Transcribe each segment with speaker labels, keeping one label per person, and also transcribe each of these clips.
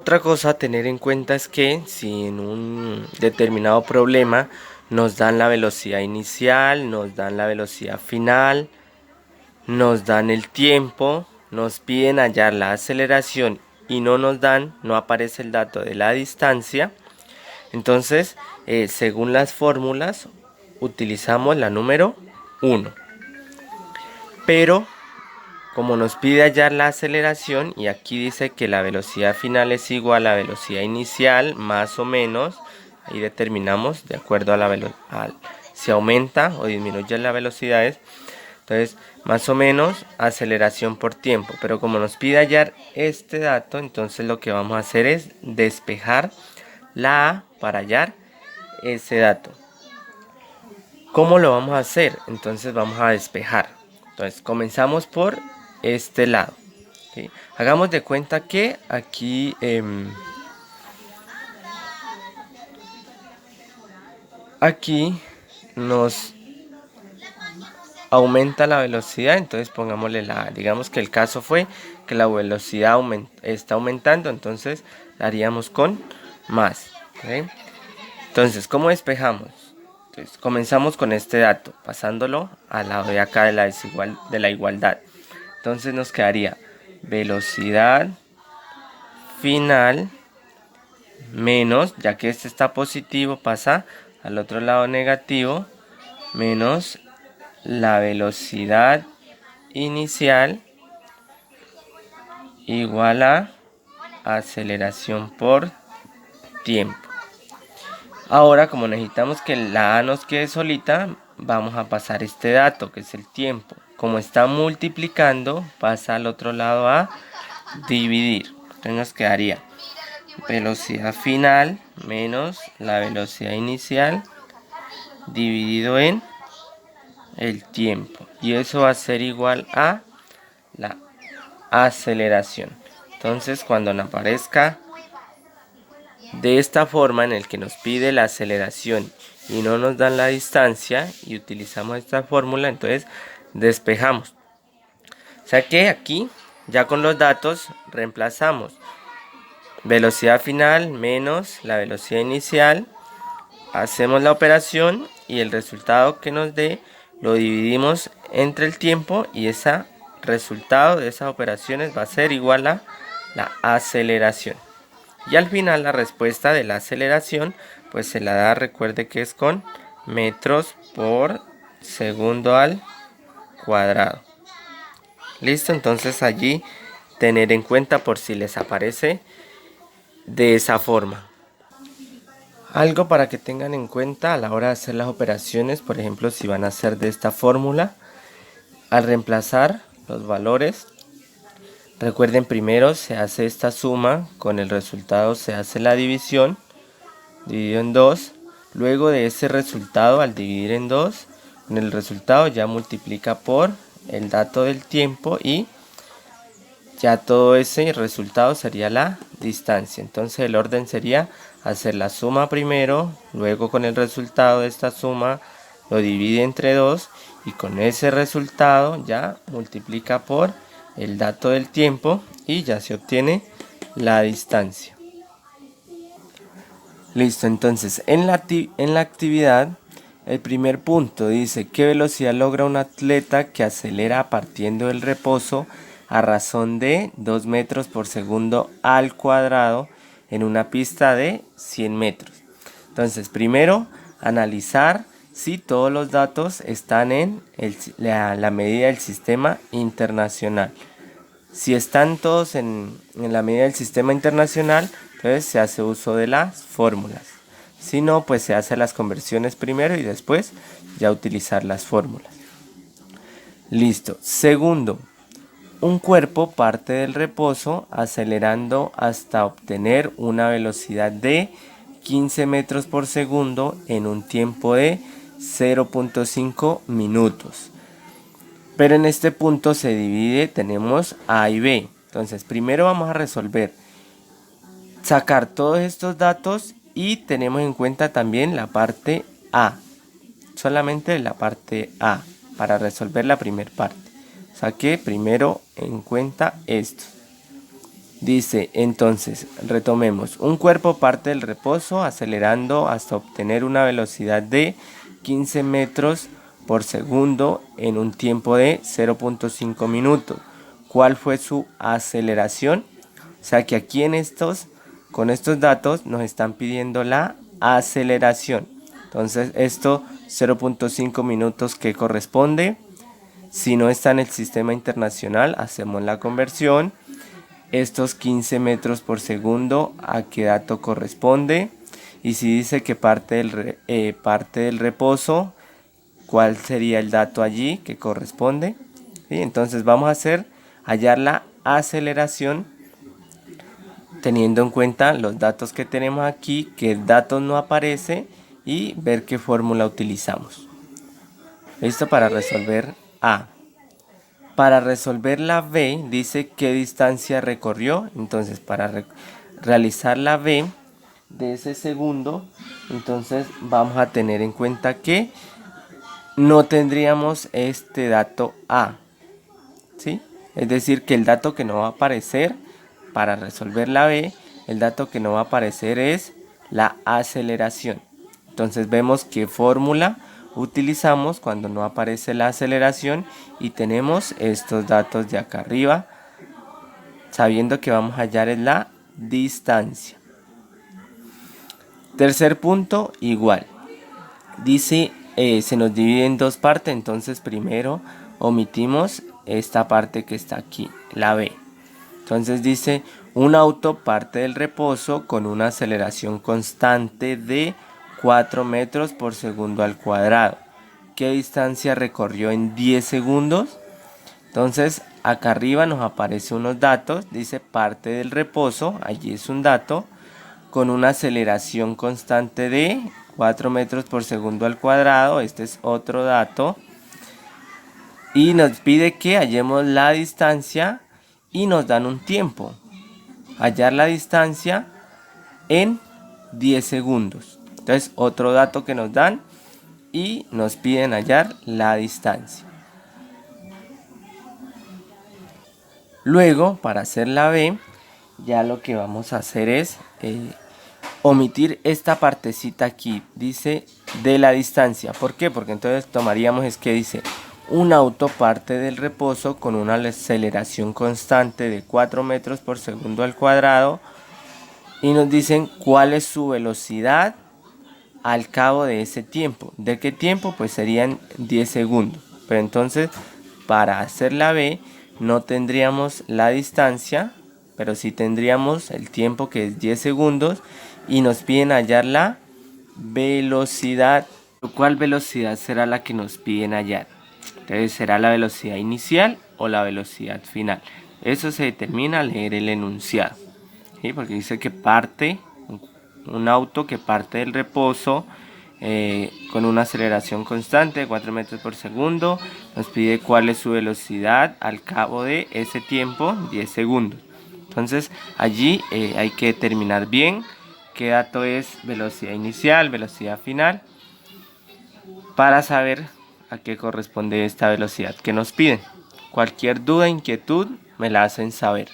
Speaker 1: Otra cosa a tener en cuenta es que si en un determinado problema nos dan la velocidad inicial, nos dan la velocidad final, nos dan el tiempo, nos piden hallar la aceleración y no aparece el dato de la distancia, entonces según las fórmulas utilizamos la número 1. Pero como nos pide hallar la aceleración y aquí dice que la velocidad final es igual a la velocidad inicial más o menos, ahí determinamos de acuerdo a la velocidad, si aumenta o disminuye las velocidades, entonces más o menos aceleración por tiempo. Pero como nos pide hallar este dato, entonces lo que vamos a hacer es despejar la A para hallar ese dato. ¿Cómo lo vamos a hacer? Entonces vamos a despejar. Entonces comenzamos por este lado. ¿Sí? Hagamos de cuenta que aquí nos aumenta la velocidad, entonces pongámosle digamos que el caso fue que la velocidad está aumentando, entonces la haríamos con más. ¿Sí? Entonces, ¿cómo despejamos? Entonces, comenzamos con este dato, pasándolo al lado de acá de la igualdad. Entonces nos quedaría velocidad final menos, ya que este está positivo, pasa al otro lado negativo, menos la velocidad inicial igual a aceleración por tiempo. Ahora, como necesitamos que la A nos quede solita, vamos a pasar este dato, que es el tiempo. Como está multiplicando, pasa al otro lado a dividir. Entonces nos quedaría velocidad final menos la velocidad inicial dividido en el tiempo. Y eso va a ser igual a la aceleración. Entonces, cuando nos aparezca de esta forma en el que nos pide la aceleración y no nos dan la distancia y utilizamos esta fórmula, entonces despejamos. O sea que aquí ya con los datos reemplazamos velocidad final menos la velocidad inicial, hacemos la operación y el resultado que nos dé lo dividimos entre el tiempo y ese resultado de esas operaciones va a ser igual a la aceleración. Y al final la respuesta de la aceleración pues se la da, recuerde que es con metros por segundo al cuadrado. Listo, entonces allí tener en cuenta por si les aparece de esa forma. Algo para que tengan en cuenta a la hora de hacer las operaciones, por ejemplo si van a hacer de esta fórmula, al reemplazar los valores, recuerden primero se hace esta suma, con el resultado se hace la división, dividido en 2, luego de ese resultado al dividir en 2, con el resultado ya multiplica por el dato del tiempo y ya todo ese resultado sería la distancia. Entonces el orden sería hacer la suma primero, luego con el resultado de esta suma lo divide entre 2 y con ese resultado ya multiplica por el dato del tiempo y ya se obtiene la distancia. Listo, entonces en la actividad el primer punto dice: ¿qué velocidad logra un atleta que acelera partiendo del reposo a razón de 2 metros por segundo al cuadrado en una pista de 100 metros? Entonces primero analizar si todos los datos están en la medida del sistema internacional. Si están todos en la medida del sistema internacional, entonces se hace uso de las fórmulas. Si no, pues se hace las conversiones primero y después ya utilizar las fórmulas. Listo. Segundo, un cuerpo parte del reposo acelerando hasta obtener una velocidad de 15 metros por segundo en un tiempo de 0.5 minutos. Pero en este punto se divide, tenemos A y B. Entonces primero vamos a resolver, sacar todos estos datos y tenemos en cuenta también la parte A. Solamente la parte A para resolver la primera parte. O sea que primero en cuenta esto. Dice, entonces, retomemos. Un cuerpo parte del reposo acelerando hasta obtener una velocidad de 15 metros por segundo en un tiempo de 0.5 minutos. ¿Cuál fue su aceleración? O sea que aquí con estos datos nos están pidiendo la aceleración. Entonces esto 0.5 minutos que corresponde. Si no está en el sistema internacional, hacemos la conversión. Estos 15 metros por segundo, ¿a qué dato corresponde? Y si dice que parte del reposo, ¿cuál sería el dato allí que corresponde? ¿Sí? Entonces vamos a hallar la aceleración teniendo en cuenta los datos que tenemos aquí, qué datos no aparece y ver qué fórmula utilizamos. Listo para resolver A. Para resolver la B, dice qué distancia recorrió. Entonces, para realizar la B de ese segundo, entonces vamos a tener en cuenta que no tendríamos este dato A, ¿sí? Es decir, que el dato que no va a aparecer para resolver la B, el dato que no va a aparecer es la aceleración. Entonces vemos qué fórmula utilizamos cuando no aparece la aceleración y tenemos estos datos de acá arriba, sabiendo que vamos a hallar en la distancia. Tercer punto, igual. Dice, se nos divide en dos partes, entonces primero omitimos esta parte que está aquí, la B. Entonces dice, un auto parte del reposo con una aceleración constante de 4 metros por segundo al cuadrado. ¿Qué distancia recorrió en 10 segundos? Entonces acá arriba nos aparecen unos datos, dice parte del reposo, allí es un dato, con una aceleración constante de 4 metros por segundo al cuadrado, este es otro dato. Y nos pide que hallemos la distancia y nos dan un tiempo. Hallar la distancia en 10 segundos. Entonces otro dato que nos dan y nos piden hallar la distancia. Luego, para hacer la B, ya lo que vamos a hacer es omitir esta partecita aquí. Dice de la distancia. ¿Por qué? Porque entonces tomaríamos es que dice un auto parte del reposo con una aceleración constante de 4 metros por segundo al cuadrado. Y nos dicen cuál es su velocidad al cabo de ese tiempo. ¿De qué tiempo? Pues serían 10 segundos. Pero entonces, para hacer la B, no tendríamos la distancia, pero sí tendríamos el tiempo que es 10 segundos. Y nos piden hallar la velocidad. ¿Cuál velocidad será la que nos piden hallar? Entonces, ¿será la velocidad inicial o la velocidad final? Eso se determina al leer el enunciado. ¿Sí? Porque dice que parte, un auto que parte del reposo con una aceleración constante de 4 metros por segundo. Nos pide cuál es su velocidad al cabo de ese tiempo, 10 segundos. Entonces allí hay que determinar bien qué dato es velocidad inicial, velocidad final, para saber a qué corresponde esta velocidad que nos piden. Cualquier duda, inquietud, me la hacen saber.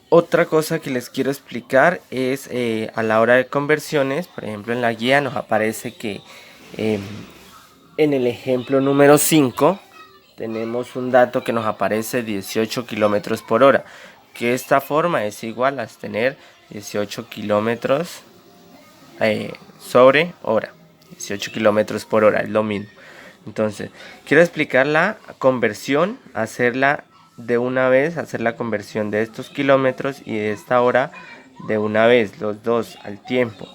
Speaker 1: Otra cosa que les quiero explicar es a la hora de conversiones, por ejemplo en la guía nos aparece que en el ejemplo número 5 tenemos un dato que nos aparece 18 kilómetros por hora, que esta forma es igual a tener 18 kilómetros sobre hora, 18 kilómetros por hora, es lo mismo. Entonces, quiero explicar la conversión, hacerla de una vez, hacer la conversión de estos kilómetros y de esta hora de una vez, los dos al tiempo.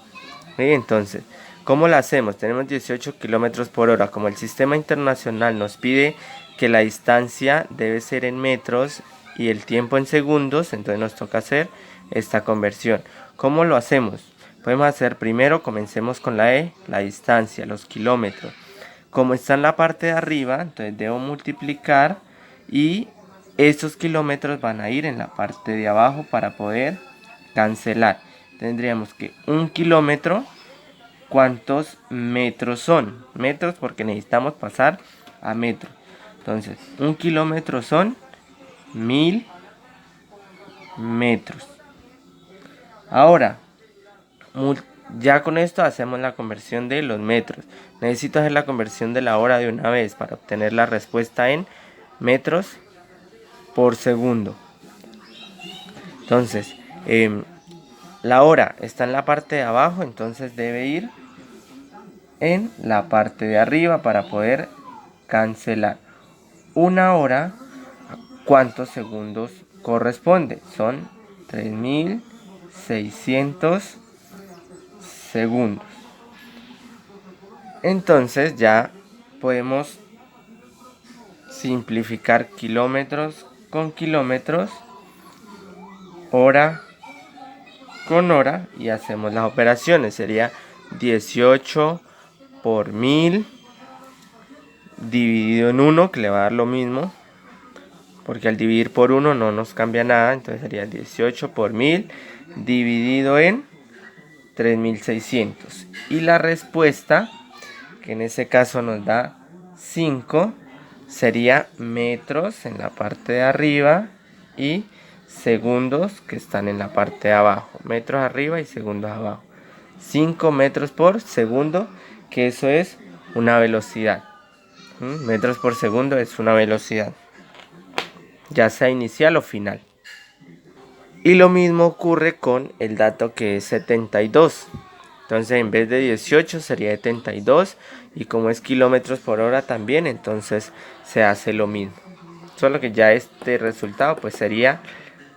Speaker 1: ¿Sí? Entonces, ¿cómo la hacemos? Tenemos 18 kilómetros por hora. Como el sistema internacional nos pide que la distancia debe ser en metros y el tiempo en segundos, entonces nos toca hacer esta conversión. ¿Cómo lo hacemos? Podemos hacer primero, comencemos con la E, la distancia, los kilómetros. Como está en la parte de arriba, entonces debo multiplicar y estos kilómetros van a ir en la parte de abajo para poder cancelar. Tendríamos que 1 kilómetro, ¿cuántos metros son? Metros porque necesitamos pasar a metros. Entonces, 1 kilómetro son 1000 metros. Ahora, ya con esto hacemos la conversión de los metros. Necesito hacer la conversión de la hora de una vez para obtener la respuesta en metros por segundo. Entonces, la hora está en la parte de abajo, entonces debe ir en la parte de arriba para poder cancelar. Una hora, ¿cuántos segundos corresponde? Son 3600 segundos. Entonces ya podemos simplificar kilómetros con kilómetros, hora con hora, y hacemos las operaciones. Sería 18 por 1000 dividido en 1, que le va a dar lo mismo, porque al dividir por 1 no nos cambia nada. Entonces sería 18 por 1000 dividido en 3600. Y la respuesta, que en ese caso nos da 5, sería metros en la parte de arriba y segundos que están en la parte de abajo. Metros arriba y segundos abajo. 5 metros por segundo, que eso es una velocidad. Metros por segundo es una velocidad, ya sea inicial o final. Y lo mismo ocurre con el dato que es 72. Entonces en vez de 18 sería 72. Y como es kilómetros por hora también, entonces se hace lo mismo. Solo que ya este resultado pues sería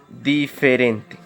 Speaker 1: diferente.